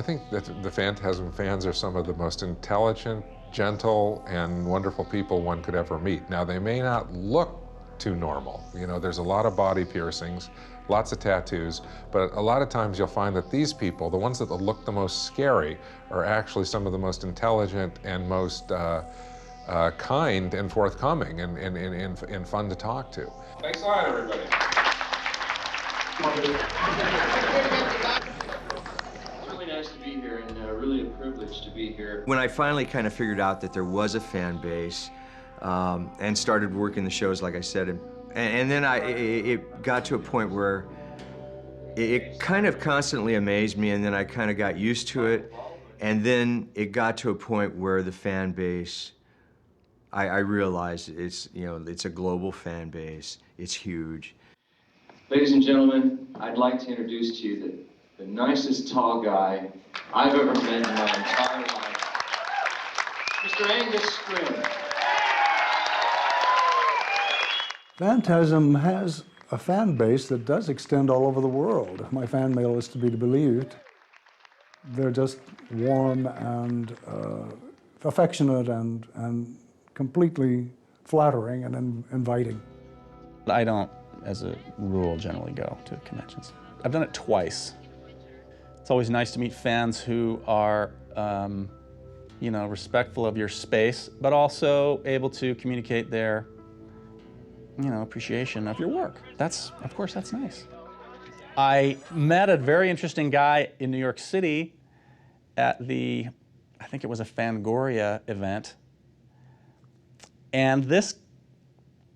think that the Phantasm fans are some of the most intelligent, gentle, and wonderful people one could ever meet. Now, they may not look too normal. You know, there's a lot of body piercings, lots of tattoos, but a lot of times you'll find that these people, the ones that look the most scary, are actually some of the most intelligent and most kind and forthcoming and fun to talk to. Thanks a lot, everybody. It's really nice to be here and really a privilege to be here. When I finally kind of figured out that there was a fan base and started working the shows, like I said, and then it got to a point where it kind of constantly amazed me, and then I kind of got used to it, and then it got to a point where the fan base, I realized it's, you know, it's a global fan base. It's huge. Ladies and gentlemen, I'd like to introduce to you the nicest tall guy I've ever met in my entire life, Mr. Angus Scrimm. Phantasm has a fan base that does extend all over the world. If my fan mail is to be believed, they're just warm and affectionate and completely flattering and inviting. I don't, as a rule, generally go to conventions. I've done it twice. It's always nice to meet fans who are, you know, respectful of your space, but also able to communicate their, you know, appreciation of your work. Of course, that's nice. I met a very interesting guy in New York City at I think it was a Fangoria event. And this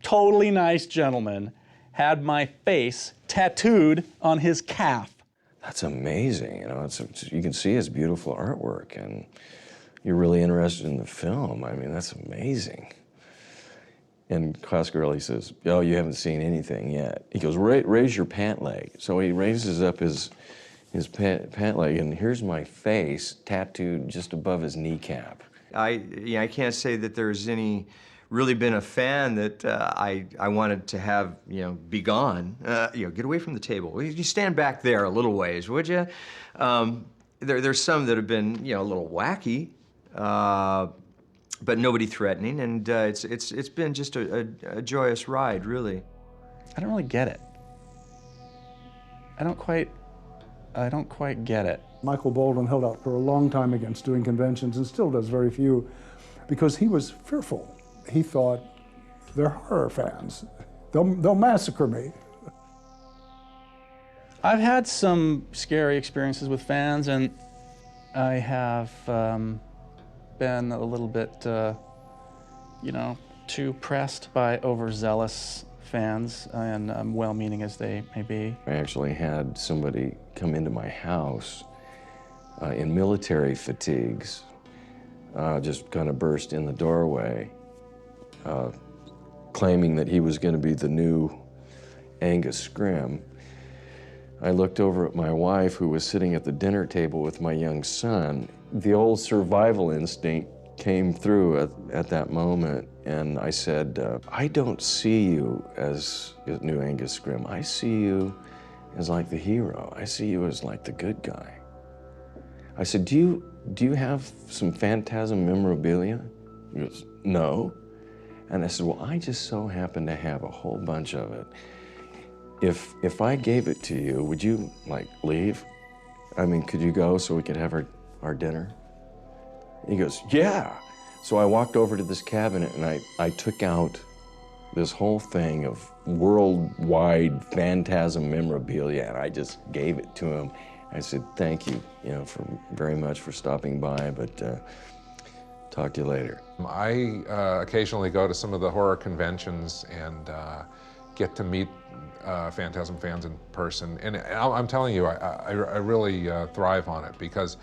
totally nice gentleman had my face tattooed on his calf. That's amazing, you know, you can see his beautiful artwork and you're really interested in the film. I mean, that's amazing. And Coscarelli says, oh, you haven't seen anything yet. He goes, raise your pant leg. So he raises up his pant leg, and here's my face tattooed just above his kneecap. I can't say that there's really been a fan that I wanted to have, you know, be gone. You know, get away from the table. You stand back there a little ways, would you? There's some that have been, you know, a little wacky, but nobody threatening, and it's been just a joyous ride, really. I don't really get it. I don't quite get it. Michael Baldwin held out for a long time against doing conventions and still does very few because he was fearful. He thought, they're horror fans. They'll massacre me. I've had some scary experiences with fans, and I have been a little bit, you know, too pressed by overzealous fans, and well-meaning as they may be. I actually had somebody come into my house in military fatigues, just kind of burst in the doorway, claiming that he was going to be the new Angus Scrimm. I looked over at my wife, who was sitting at the dinner table with my young son. The old survival instinct came through at that moment, and I said, I don't see you as new Angus Scrimm. I see you as like the hero. I see you as like the good guy. I said, do you have some Phantasm memorabilia? He goes, no. And I said, well, I just so happen to have a whole bunch of it. If I gave it to you, would you, like, leave? I mean, could you go so we could have our dinner? He goes, yeah. So I walked over to this cabinet and I took out this whole thing of worldwide Phantasm memorabilia, and I just gave it to him. I said, thank you, very much for stopping by, but talk to you later. I occasionally go to some of the horror conventions and get to meet Phantasm fans in person, and I'm telling you, I really thrive on it, because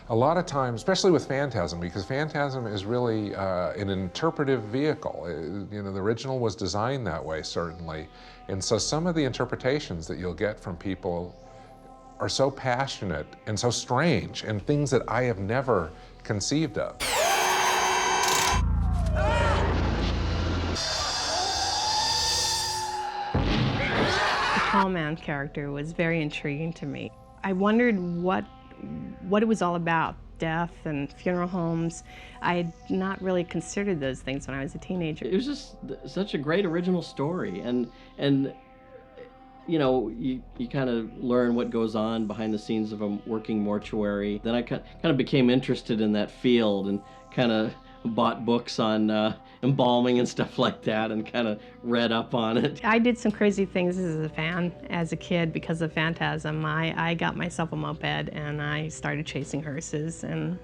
a lot of times, especially with Phantasm, because Phantasm is really an interpretive vehicle. The original was designed that way, certainly, and so some of the interpretations that you'll get from people are so passionate and so strange, and things that I have never conceived of. The Tall Man character was very intriguing to me. I wondered what what it was all about, death and funeral homes. I had not really considered those things when I was a teenager. It was just such a great original story, and you know, you kind of learn what goes on behind the scenes of a working mortuary. Then I kind of became interested in that field and kind of bought books on embalming and stuff like that and kind of read up on it. I did some crazy things as a fan, as a kid, because of Phantasm. I got myself a moped and I started chasing hearses and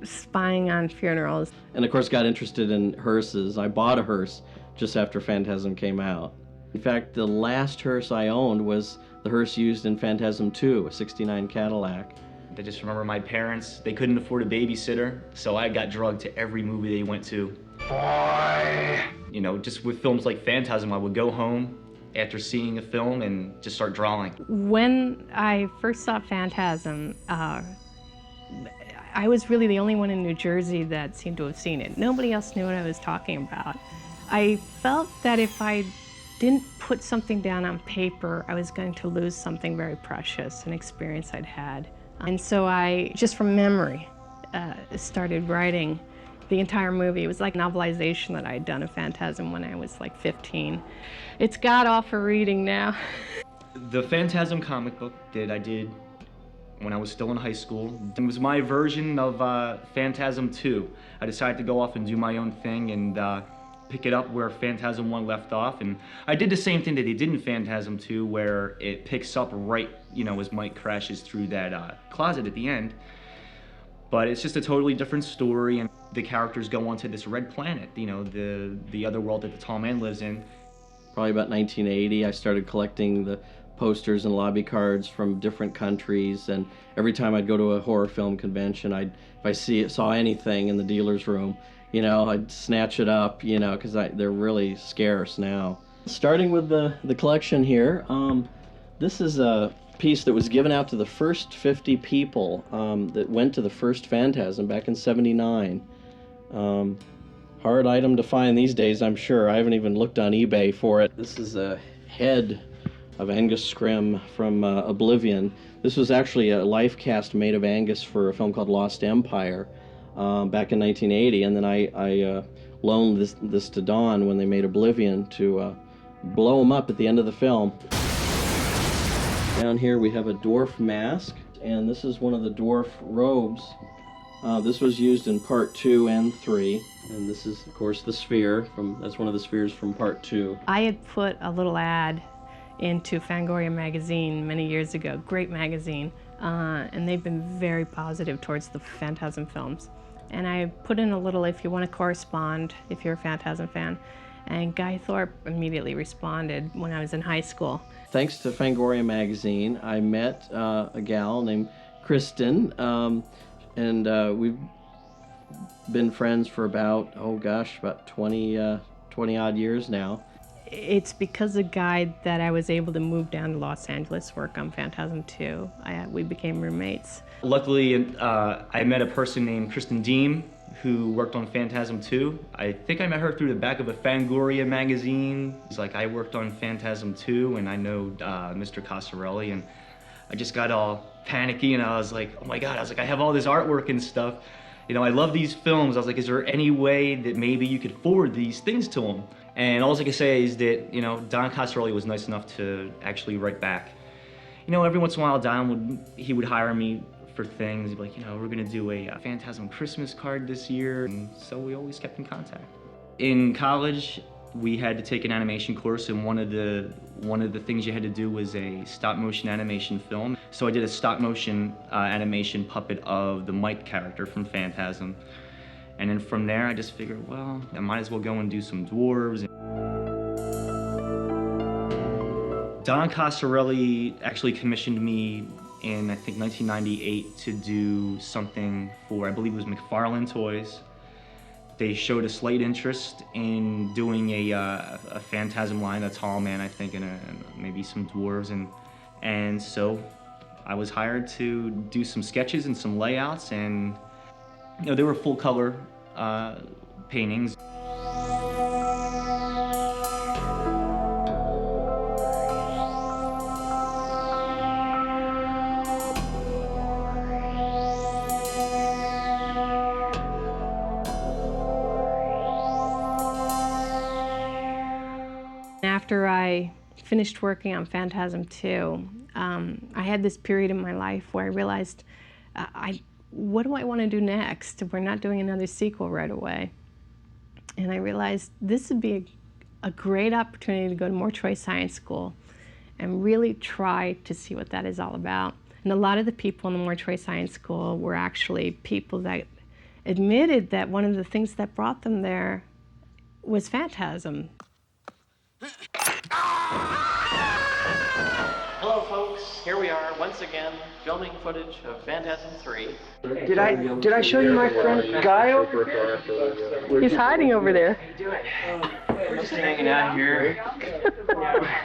spying on funerals. And of course got interested in hearses. I bought a hearse just after Phantasm came out. In fact, the last hearse I owned was the hearse used in Phantasm 2, a '69 Cadillac. I just remember my parents, they couldn't afford a babysitter, so I got drugged to every movie they went to. Boy! You know, just with films like Phantasm, I would go home after seeing a film and just start drawing. When I first saw Phantasm, I was really the only one in New Jersey that seemed to have seen it. Nobody else knew what I was talking about. I felt that if I didn't put something down on paper, I was going to lose something very precious, an experience I'd had. And so I, just from memory, started writing the entire movie. It was like a novelization that I had done of Phantasm when I was like 15. It's god awful reading now. The Phantasm comic book that I did when I was still in high school, it was my version of Phantasm 2. I decided to go off and do my own thing and pick it up where Phantasm 1 left off, and I did the same thing that they did in Phantasm 2, where it picks up right, you know, as Mike crashes through that closet at the end. But it's just a totally different story, and the characters go onto this red planet, you know, the other world that the tall man lives in. Probably about 1980, I started collecting the posters and lobby cards from different countries, and every time I'd go to a horror film convention, if I saw anything in the dealer's room, you know, I'd snatch it up, you know, because they're really scarce now. Starting with the collection here, this is a piece that was given out to the first 50 people that went to the first Phantasm back in '79. Hard item to find these days, I'm sure. I haven't even looked on eBay for it. This is a head of Angus Scrimm from Oblivion. This was actually a life cast made of Angus for a film called Lost Empire. Back in 1980, and then I loaned this to Don when they made Oblivion to blow him up at the end of the film. Down here we have a dwarf mask, and this is one of the dwarf robes. This was used in part 2 and 3, and this is, of course, the sphere. That's one of the spheres from part 2. I had put a little ad into Fangoria magazine many years ago, great magazine, and they've been very positive towards the Phantasm films. And I put in a little, if you want to correspond, if you're a Phantasm fan. And Guy Thorpe immediately responded when I was in high school. Thanks to Fangoria magazine, I met a gal named Kristen, and we've been friends for about, about 20 odd years now. It's because of Guy that I was able to move down to Los Angeles, work on Phantasm 2. We became roommates. Luckily, I met a person named Kristen Deem who worked on Phantasm 2. I think I met her through the back of a Fangoria magazine. It's like, I worked on Phantasm 2, and I know Mr. Coscarelli, and I just got all panicky, and I was like, oh my God, I have all this artwork and stuff. You know, I love these films. I was like, is there any way that maybe you could forward these things to them? And all I can say is that, you know, Don Coscarelli was nice enough to actually write back. You know, every once in a while, Don would hire me for things. He'd be like, you know, we're gonna do a Phantasm Christmas card this year. And so we always kept in contact. In college, we had to take an animation course, and one of the things you had to do was a stop motion animation film. So I did a stop motion animation puppet of the Mike character from Phantasm. And then from there, I just figured, well, I might as well go and do some dwarves. Don Coscarelli actually commissioned me in, I think, 1998 to do something for, I believe it was McFarlane Toys. They showed a slight interest in doing a Phantasm line, a tall man, I think, and maybe some dwarves. And so I was hired to do some sketches and some layouts, and you know, they were full color paintings. After I finished working on Phantasm 2, I had this period in my life where I realized, what do I want to do next? We're not doing another sequel right away. And I realized this would be a great opportunity to go to more choice science school and really try to see what that is all about. And a lot of the people in the more choice science school were actually people that admitted that one of the things that brought them there was Phantasm. Hello folks, here we are once again filming footage of Phantasm 3. Did I show you my friend Guy over here? He's hiding over there. We're just hanging out here.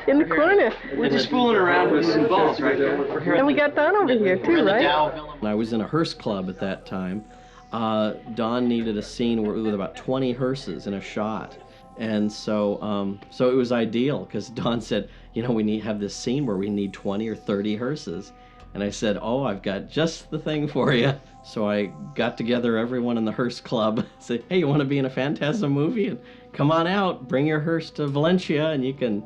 In the corner. We're just fooling around with some balls right there. And we got Don over here too, right? I was in a hearse club at that time. Don needed a scene with about 20 hearses in a shot. And so it was ideal because Don said, you know, we have this scene where we need 20 or 30 hearses. And I said, oh, I've got just the thing for you. So I got together everyone in the hearse club, said, hey, you want to be in a Phantasm movie? And come on out, bring your hearse to Valencia and you can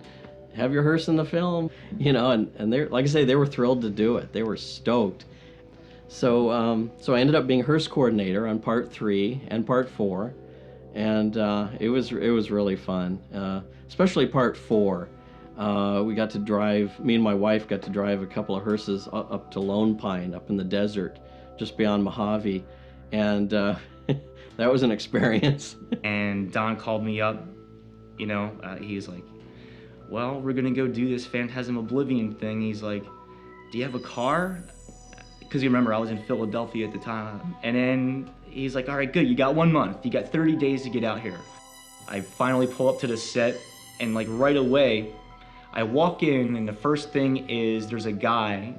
have your hearse in the film. You know, and they're, like I say, they were thrilled to do it. They were stoked. So I ended up being hearse coordinator on part 3 and part 4. And it was really fun, especially part 4. We got to drive, me and my wife got to drive a couple of hearses up to Lone Pine, up in the desert, just beyond Mojave. And that was an experience. And Don called me up, you know, he's like, well, we're gonna go do this Phantasm Oblivion thing. He's like, do you have a car? Because you remember, I was in Philadelphia at the time. And then he's like, all right, good, you got 1 month. You got 30 days to get out here. I finally pull up to the set, and like right away, I walk in, and the first thing is there's a guy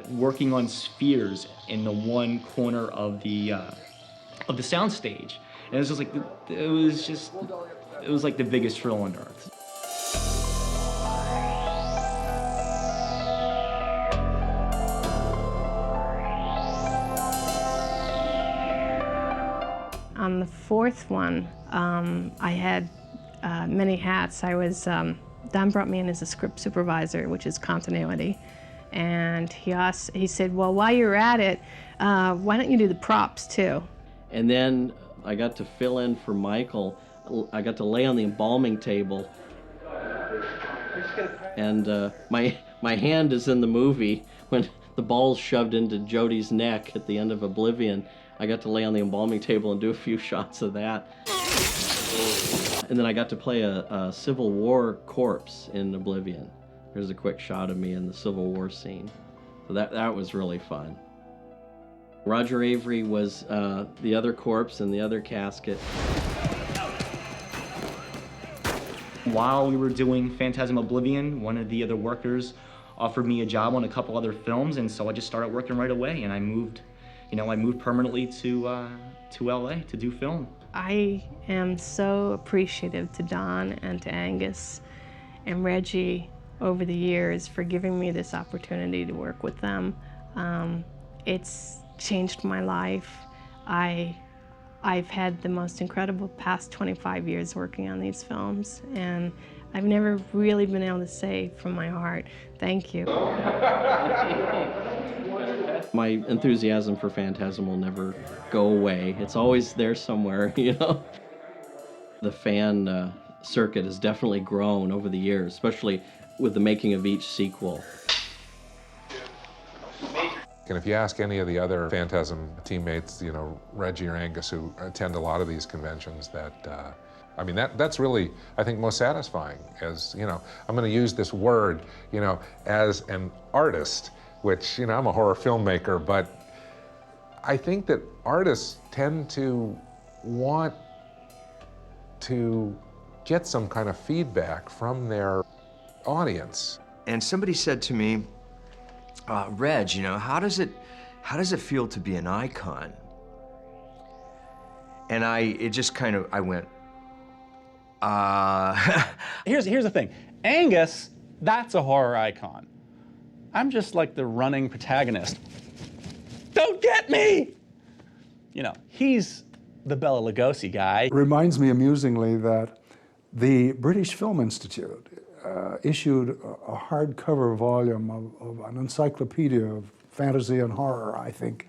working on spheres in the one corner of the soundstage. And it was just like, it was like the biggest thrill on earth. On the 4th one, I had many hats. I was, Don brought me in as a script supervisor, which is continuity. And he said, well, while you're at it, why don't you do the props too? And then I got to fill in for Michael. I got to lay on the embalming table. And my hand is in the movie when the ball's shoved into Jody's neck at the end of Oblivion. I got to lay on the embalming table and do a few shots of that. And then I got to play a Civil War corpse in Oblivion. There's a quick shot of me in the Civil War scene. So that was really fun. Roger Avery was the other corpse in the other casket. While we were doing Phantasm Oblivion, one of the other workers offered me a job on a couple other films, and so I just started working right away, and I moved permanently to LA to do film. I am so appreciative to Don and to Angus and Reggie over the years for giving me this opportunity to work with them. It's changed my life. I've had the most incredible past 25 years working on these films, and I've never really been able to say from my heart, thank you. My enthusiasm for Phantasm will never go away. It's always there somewhere, you know? The fan circuit has definitely grown over the years, especially with the making of each sequel. And if you ask any of the other Phantasm teammates, you know, Reggie or Angus, who attend a lot of these conventions, that, I mean, that's really, I think, most satisfying. As, you know, I'm going to use this word, you know, as an artist, which, you know, I'm a horror filmmaker, but I think that artists tend to want to get some kind of feedback from their audience. And somebody said to me, Reg, you know, how does it feel to be an icon? And I went, Here's the thing. Angus, that's a horror icon. I'm just like the running protagonist. Don't get me! You know, he's the Bela Lugosi guy. It reminds me amusingly that The British Film Institute issued a hardcover volume of an encyclopedia of fantasy and horror, I think,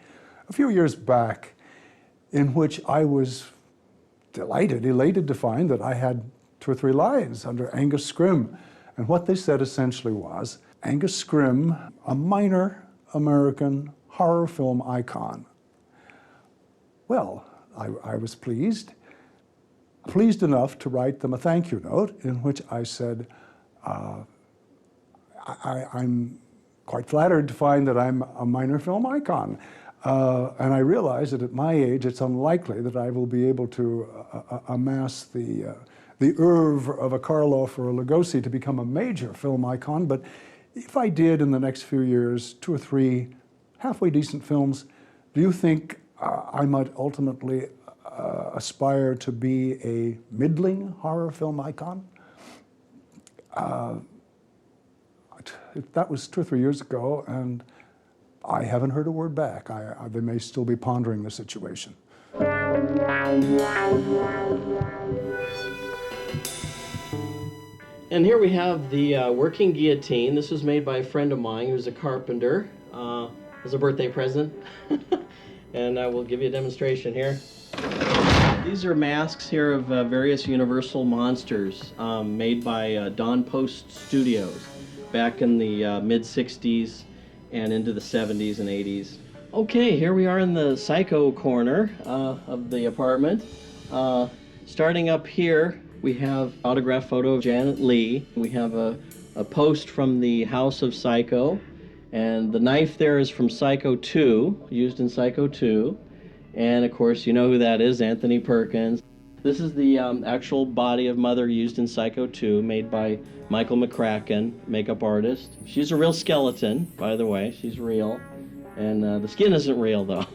a few years back, in which I was elated to find that I had 2 or 3 lines under Angus Scrimm. And what they said essentially was, Angus Scrimm, a minor American horror film icon. Well, I was pleased enough to write them a thank you note in which I said, I'm quite flattered to find that I'm a minor film icon. And I realize that at my age, it's unlikely that I will be able to amass the oeuvre of a Karloff or a Lugosi to become a major film icon. But if I did in the next few years 2 or 3 halfway decent films, do you think I might ultimately aspire to be a middling horror film icon? That was 2 or 3 years ago, and I haven't heard a word back. They may still be pondering the situation. And here we have the working guillotine. This was made by a friend of mine who's a carpenter as a birthday present. And I will give you a demonstration here. These are masks here of various Universal monsters made by Don Post Studios back in the mid-60s and into the 70s and 80s. Okay, here we are in the Psycho corner of the apartment. Starting up here, we have autographed photo of Janet Leigh. We have a post from the House of Psycho. And the knife there is from Psycho 2, used in Psycho 2. And of course, you know who that is, Anthony Perkins. This is the actual body of Mother used in Psycho 2, made by Michael McCracken, makeup artist. She's a real skeleton, by the way. She's real. And the skin isn't real, though.